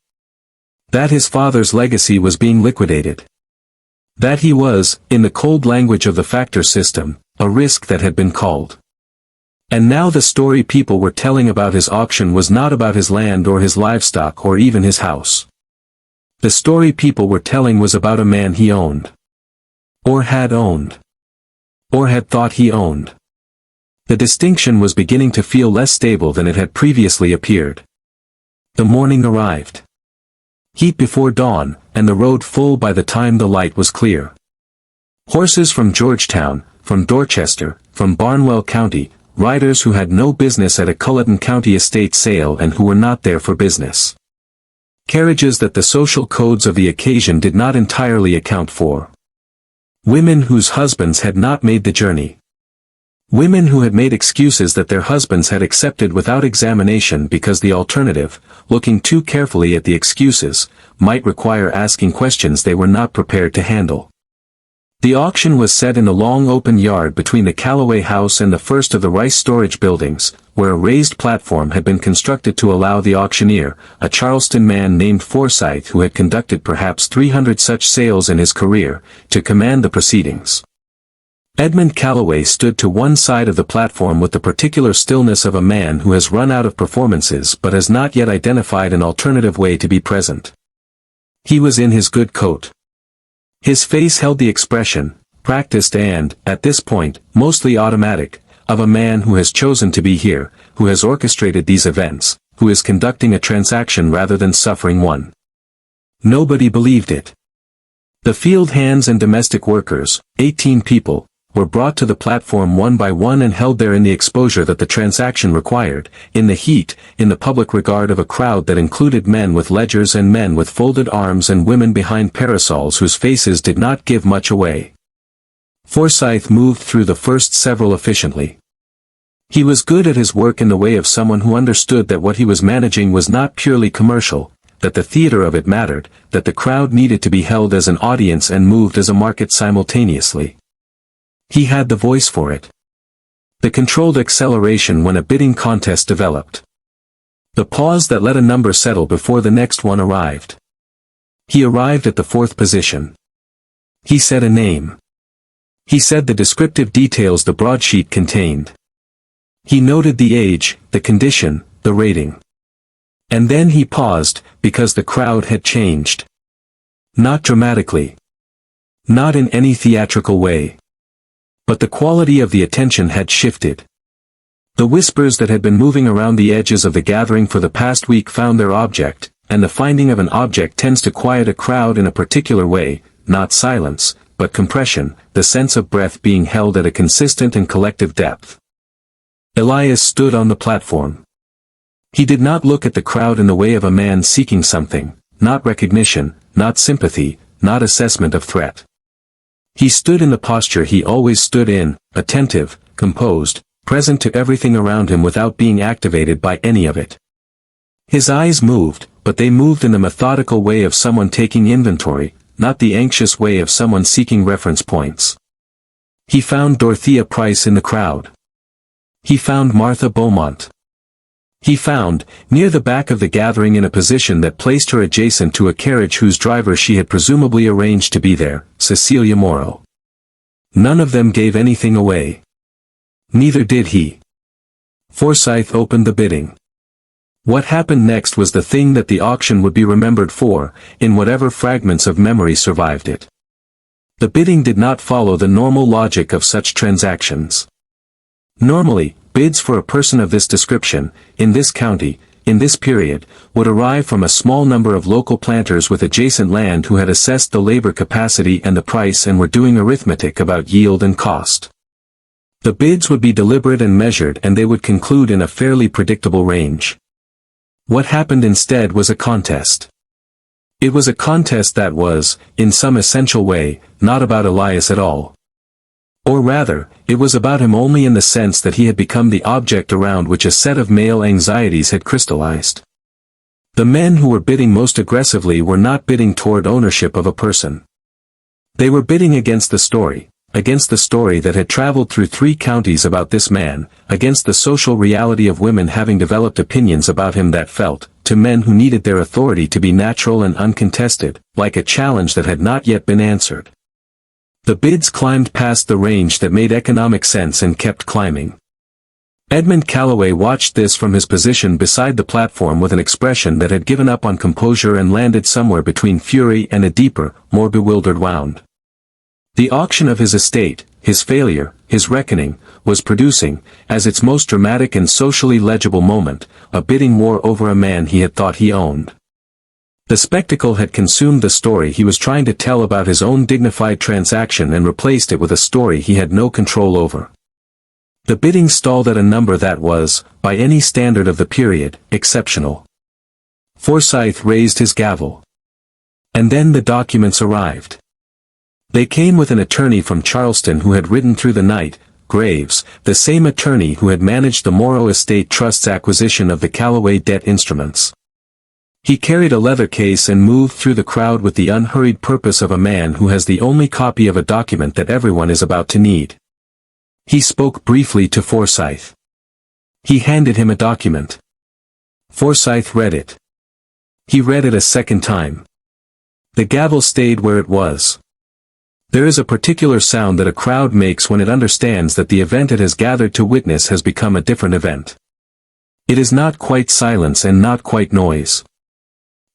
That his father's legacy was being liquidated. That he was, in the cold language of the factor system, a risk that had been called. And now the story people were telling about his auction was not about his land or his livestock or even his house. The story people were telling was about a man he owned. Or had owned. Or had thought he owned. The distinction was beginning to feel less stable than it had previously appeared. The morning arrived. Heat before dawn, and the road full by the time the light was clear. Horses from Georgetown, from Dorchester, from Barnwell County, riders who had no business at a Culloden County estate sale and who were not there for business. Carriages that the social codes of the occasion did not entirely account for. Women whose husbands had not made the journey. Women who had made excuses that their husbands had accepted without examination because the alternative, looking too carefully at the excuses, might require asking questions they were not prepared to handle. The auction was set in a long open yard between the Callaway house and the first of the rice storage buildings, where a raised platform had been constructed to allow the auctioneer, a Charleston man named Forsyth who had conducted perhaps 300 such sales in his career, to command the proceedings. Edmund Callaway stood to one side of the platform with the particular stillness of a man who has run out of performances but has not yet identified an alternative way to be present. He was in his good coat. His face held the expression, practiced and, at this point, mostly automatic, of a man who has chosen to be here, who has orchestrated these events, who is conducting a transaction rather than suffering one. Nobody believed it. The field hands and domestic workers, 18 people, were brought to the platform one by one and held there in the exposure that the transaction required, in the heat, in the public regard of a crowd that included men with ledgers and men with folded arms and women behind parasols whose faces did not give much away. Forsyth moved through the first several efficiently. He was good at his work in the way of someone who understood that what he was managing was not purely commercial, that the theater of it mattered, that the crowd needed to be held as an audience and moved as a market simultaneously. He had the voice for it. The controlled acceleration when a bidding contest developed. The pause that let a number settle before the next one arrived. He arrived at the fourth position. He said a name. He said the descriptive details the broadsheet contained. He noted the age, the condition, the rating. And then he paused, because the crowd had changed. Not dramatically. Not in any theatrical way. But the quality of the attention had shifted. The whispers that had been moving around the edges of the gathering for the past week found their object, and the finding of an object tends to quiet a crowd in a particular way, not silence, but compression, the sense of breath being held at a consistent and collective depth. Elias stood on the platform. He did not look at the crowd in the way of a man seeking something, not recognition, not sympathy, not assessment of threat. He stood in the posture he always stood in, attentive, composed, present to everything around him without being activated by any of it. His eyes moved, but they moved in the methodical way of someone taking inventory, not the anxious way of someone seeking reference points. He found Dorothea Price in the crowd. He found Martha Beaumont. He found, near the back of the gathering in a position that placed her adjacent to a carriage whose driver she had presumably arranged to be there, Cecilia Morrow. None of them gave anything away. Neither did he. Forsyth opened the bidding. What happened next was the thing that the auction would be remembered for, in whatever fragments of memory survived it. The bidding did not follow the normal logic of such transactions. Normally, bids for a person of this description, in this county, in this period, would arrive from a small number of local planters with adjacent land who had assessed the labor capacity and the price and were doing arithmetic about yield and cost. The bids would be deliberate and measured and they would conclude in a fairly predictable range. What happened instead was a contest. It was a contest that was, in some essential way, not about Elias at all. Or rather, it was about him only in the sense that he had become the object around which a set of male anxieties had crystallized. The men who were bidding most aggressively were not bidding toward ownership of a person. They were bidding against the story that had traveled through 3 counties about this man, against the social reality of women having developed opinions about him that felt, to men who needed their authority to be natural and uncontested, like a challenge that had not yet been answered. The bids climbed past the range that made economic sense and kept climbing. Edmund Callaway watched this from his position beside the platform with an expression that had given up on composure and landed somewhere between fury and a deeper, more bewildered wound. The auction of his estate, his failure, his reckoning, was producing, as its most dramatic and socially legible moment, a bidding war over a man he had thought he owned. The spectacle had consumed the story he was trying to tell about his own dignified transaction and replaced it with a story he had no control over. The bidding stalled at a number that was, by any standard of the period, exceptional. Forsyth raised his gavel. And then the documents arrived. They came with an attorney from Charleston who had ridden through the night, Graves, the same attorney who had managed the Morrow Estate Trust's acquisition of the Callaway debt instruments. He carried a leather case and moved through the crowd with the unhurried purpose of a man who has the only copy of a document that everyone is about to need. He spoke briefly to Forsyth. He handed him a document. Forsyth read it. He read it a second time. The gavel stayed where it was. There is a particular sound that a crowd makes when it understands that the event it has gathered to witness has become a different event. It is not quite silence and not quite noise.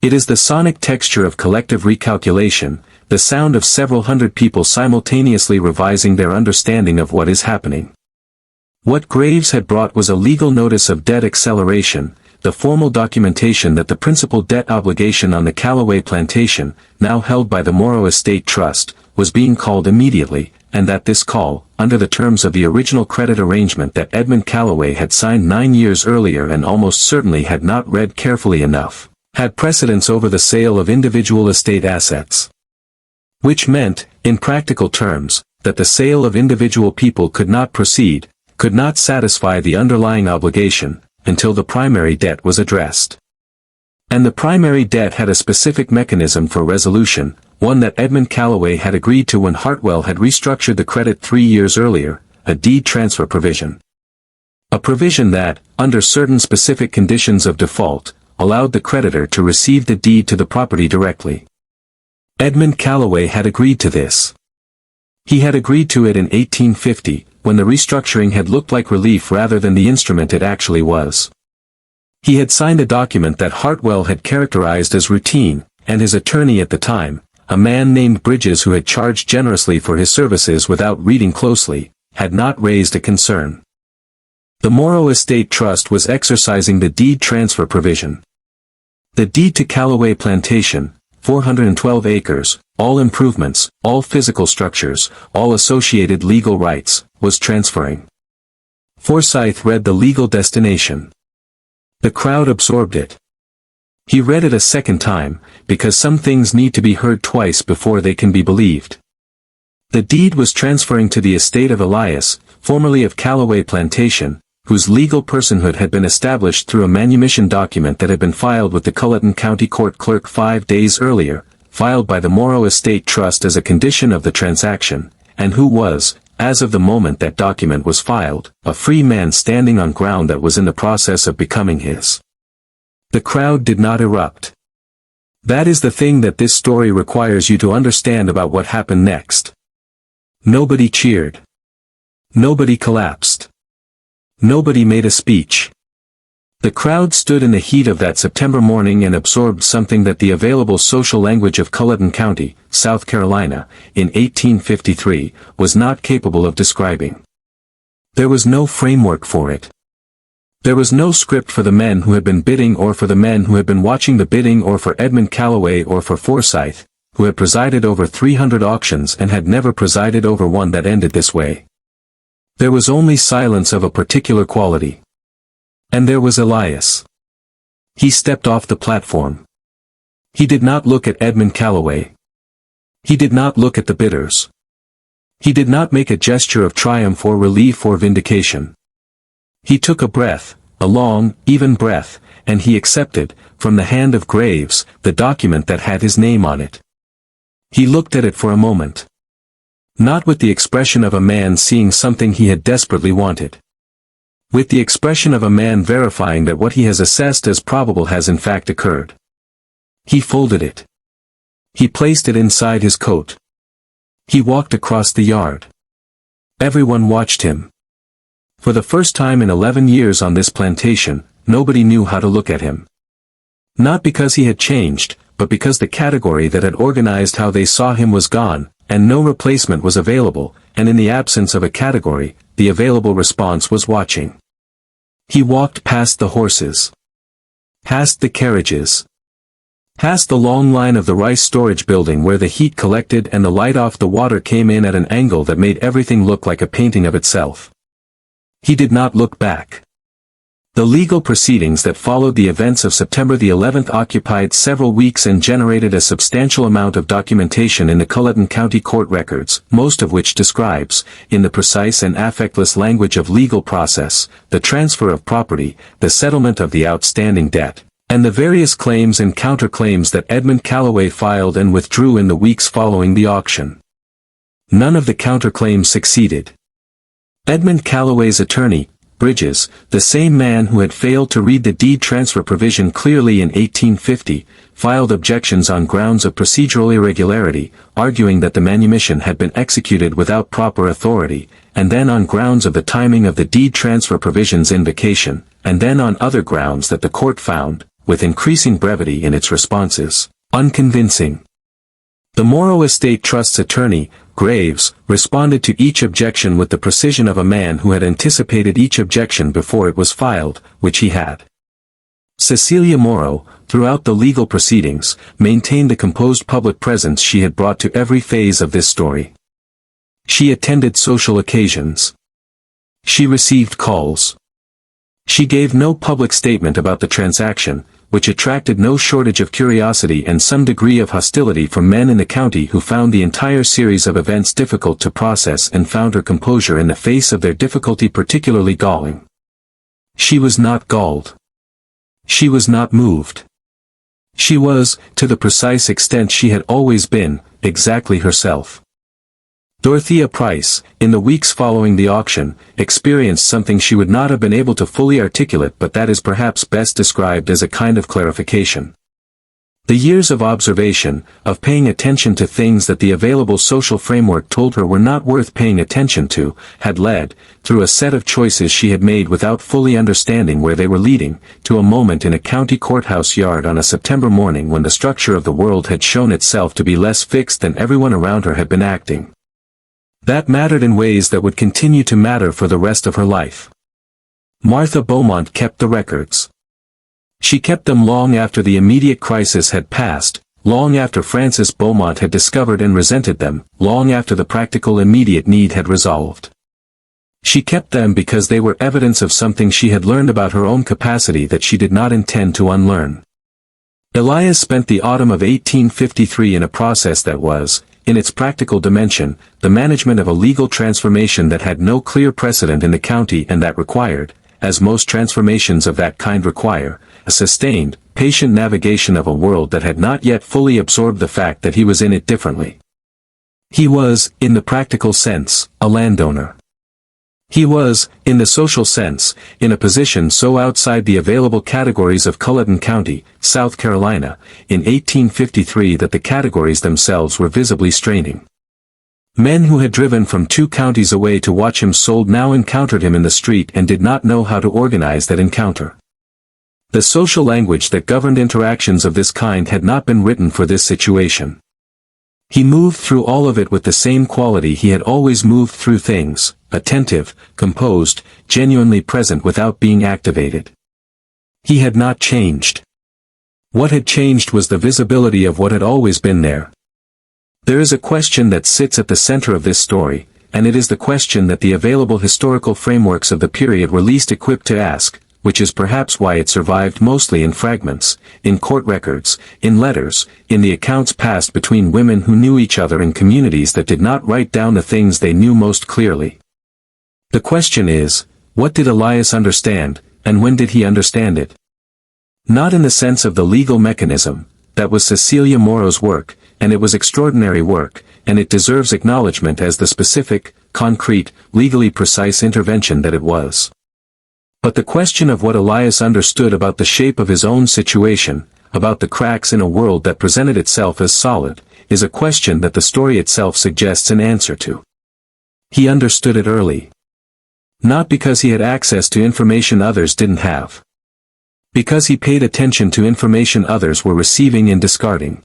It is the sonic texture of collective recalculation, the sound of several hundred people simultaneously revising their understanding of what is happening. What Graves had brought was a legal notice of debt acceleration, the formal documentation that the principal debt obligation on the Callaway Plantation, now held by the Morrow Estate Trust, was being called immediately, and that this call, under the terms of the original credit arrangement that Edmund Callaway had signed 9 years earlier and almost certainly had not read carefully enough, had precedence over the sale of individual estate assets. Which meant, in practical terms, that the sale of individual people could not proceed, could not satisfy the underlying obligation, until the primary debt was addressed. And the primary debt had a specific mechanism for resolution, one that Edmund Callaway had agreed to when Hartwell had restructured the credit 3 years earlier, a deed transfer provision. A provision that, under certain specific conditions of default, allowed the creditor to receive the deed to the property directly. Edmund Callaway had agreed to this. He had agreed to it in 1850, when the restructuring had looked like relief rather than the instrument it actually was. He had signed a document that Hartwell had characterized as routine, and his attorney at the time, a man named Bridges who had charged generously for his services without reading closely, had not raised a concern. The Morrow Estate Trust was exercising the deed transfer provision. The deed to Callaway Plantation, 412 acres, all improvements, all physical structures, all associated legal rights, was transferring. Forsyth read the legal destination. The crowd absorbed it. He read it a second time, because some things need to be heard twice before they can be believed. The deed was transferring to the estate of Elias, formerly of Callaway Plantation, whose legal personhood had been established through a manumission document that had been filed with the Culleton County Court clerk 5 days earlier, filed by the Morrow Estate Trust as a condition of the transaction, and who was, as of the moment that document was filed, a free man standing on ground that was in the process of becoming his. The crowd did not erupt. That is the thing that this story requires you to understand about what happened next. Nobody cheered. Nobody collapsed. Nobody made a speech. The crowd stood in the heat of that September morning and absorbed something that the available social language of Culleton County, South Carolina, in 1853, was not capable of describing. There was no framework for it. There was no script for the men who had been bidding or for the men who had been watching the bidding or for Edmund Callaway or for Forsyth, who had presided over 300 auctions and had never presided over one that ended this way. There was only silence of a particular quality. And there was Elias. He stepped off the platform. He did not look at Edmund Callaway. He did not look at the bidders. He did not make a gesture of triumph or relief or vindication. He took a breath, a long, even breath, and he accepted, from the hand of Graves, the document that had his name on it. He looked at it for a moment. Not with the expression of a man seeing something he had desperately wanted. With the expression of a man verifying that what he has assessed as probable has in fact occurred. He folded it. He placed it inside his coat. He walked across the yard. Everyone watched him. For the first time in 11 years on this plantation, nobody knew how to look at him. Not because he had changed, but because the category that had organized how they saw him was gone, and no replacement was available, and in the absence of a category, the available response was watching. He walked past the horses. Past the carriages. Past the long line of the rice storage building where the heat collected and the light off the water came in at an angle that made everything look like a painting of itself. He did not look back. The legal proceedings that followed the events of September the 11th occupied several weeks and generated a substantial amount of documentation in the Culleton County Court records, most of which describes, in the precise and affectless language of legal process, the transfer of property, the settlement of the outstanding debt, and the various claims and counterclaims that Edmund Calloway filed and withdrew in the weeks following the auction. None of the counterclaims succeeded. Edmund Calloway's attorney, Bridges, the same man who had failed to read the deed transfer provision clearly in 1850, filed objections on grounds of procedural irregularity, arguing that the manumission had been executed without proper authority, and then on grounds of the timing of the deed transfer provision's invocation, and then on other grounds that the court found, with increasing brevity in its responses, unconvincing. The Morrow Estate Trust's attorney, Graves, responded to each objection with the precision of a man who had anticipated each objection before it was filed, which he had. Cecilia Morrow, throughout the legal proceedings, maintained the composed public presence she had brought to every phase of this story. She attended social occasions. She received calls. She gave no public statement about the transaction, which attracted no shortage of curiosity and some degree of hostility from men in the county who found the entire series of events difficult to process and found her composure in the face of their difficulty particularly galling. She was not galled. She was not moved. She was, to the precise extent she had always been, exactly herself. Dorothea Price, in the weeks following the auction, experienced something she would not have been able to fully articulate, but that is perhaps best described as a kind of clarification. The years of observation, of paying attention to things that the available social framework told her were not worth paying attention to, had led, through a set of choices she had made without fully understanding where they were leading, to a moment in a county courthouse yard on a September morning when the structure of the world had shown itself to be less fixed than everyone around her had been acting. That mattered in ways that would continue to matter for the rest of her life. Martha Beaumont kept the records. She kept them long after the immediate crisis had passed, long after Frances Beaumont had discovered and resented them, long after the practical immediate need had resolved. She kept them because they were evidence of something she had learned about her own capacity that she did not intend to unlearn. Elias spent the autumn of 1853 in a process that was, in its practical dimension, the management of a legal transformation that had no clear precedent in the county and that required, as most transformations of that kind require, a sustained, patient navigation of a world that had not yet fully absorbed the fact that he was in it differently. He was, in the practical sense, a landowner. He was, in the social sense, in a position so outside the available categories of Culleton County, South Carolina, in 1853 that the categories themselves were visibly straining. Men who had driven from 2 counties away to watch him sold now encountered him in the street and did not know how to organize that encounter. The social language that governed interactions of this kind had not been written for this situation. He moved through all of it with the same quality he had always moved through things, attentive, composed, genuinely present without being activated. He had not changed. What had changed was the visibility of what had always been there. There is a question that sits at the center of this story, and it is the question that the available historical frameworks of the period were least equipped to ask, which is perhaps why it survived mostly in fragments, in court records, in letters, in the accounts passed between women who knew each other in communities that did not write down the things they knew most clearly. The question is, what did Elias understand, and when did he understand it? Not in the sense of the legal mechanism, that was Cecilia Morrow's work, and it was extraordinary work, and it deserves acknowledgement as the specific, concrete, legally precise intervention that it was. But the question of what Elias understood about the shape of his own situation, about the cracks in a world that presented itself as solid, is a question that the story itself suggests an answer to. He understood it early. Not because he had access to information others didn't have. Because he paid attention to information others were receiving and discarding.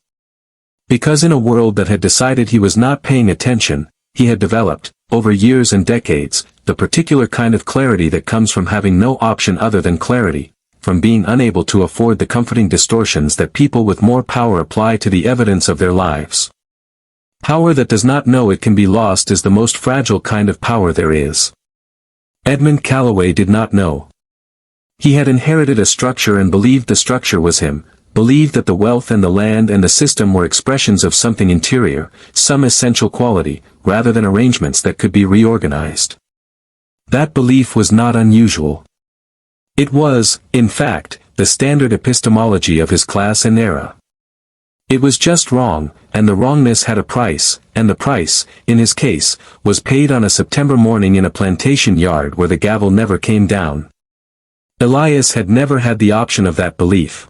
Because in a world that had decided he was not paying attention, he had developed, over years and decades, the particular kind of clarity that comes from having no option other than clarity, from being unable to afford the comforting distortions that people with more power apply to the evidence of their lives. Power that does not know it can be lost is the most fragile kind of power there is. Edmund Calloway did not know. He had inherited a structure and believed the structure was him, believed that the wealth and the land and the system were expressions of something interior, some essential quality, rather than arrangements that could be reorganized. That belief was not unusual. It was, in fact, the standard epistemology of his class and era. It was just wrong, and the wrongness had a price, and the price, in his case, was paid on a September morning in a plantation yard where the gavel never came down. Elias had never had the option of that belief.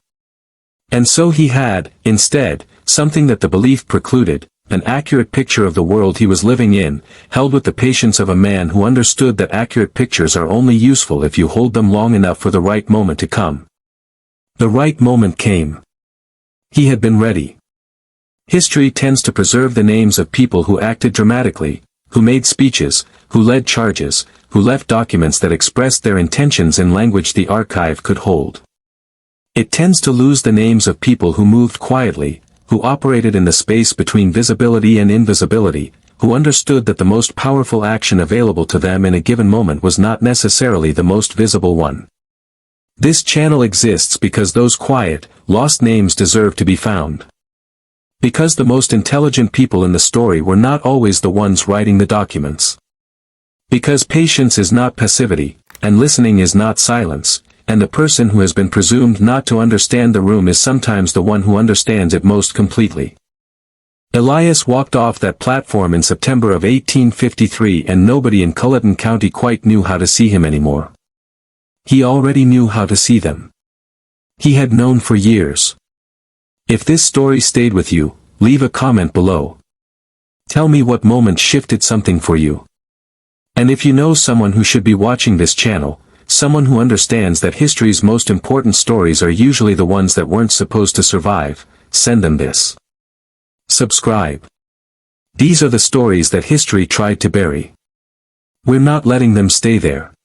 And so he had, instead, something that the belief precluded, an accurate picture of the world he was living in, held with the patience of a man who understood that accurate pictures are only useful if you hold them long enough for the right moment to come. The right moment came. He had been ready. History tends to preserve the names of people who acted dramatically, who made speeches, who led charges, who left documents that expressed their intentions in language the archive could hold. It tends to lose the names of people who moved quietly, who operated in the space between visibility and invisibility, who understood that the most powerful action available to them in a given moment was not necessarily the most visible one. This channel exists because those quiet, lost names deserve to be found. Because the most intelligent people in the story were not always the ones writing the documents. Because patience is not passivity, and listening is not silence, and the person who has been presumed not to understand the room is sometimes the one who understands it most completely. Elias walked off that platform in September of 1853 and nobody in Culloden County quite knew how to see him anymore. He already knew how to see them. He had known for years. If this story stayed with you, leave a comment below. Tell me what moment shifted something for you. And if you know someone who should be watching this channel, someone who understands that history's most important stories are usually the ones that weren't supposed to survive, send them this. Subscribe. These are the stories that history tried to bury. We're not letting them stay there.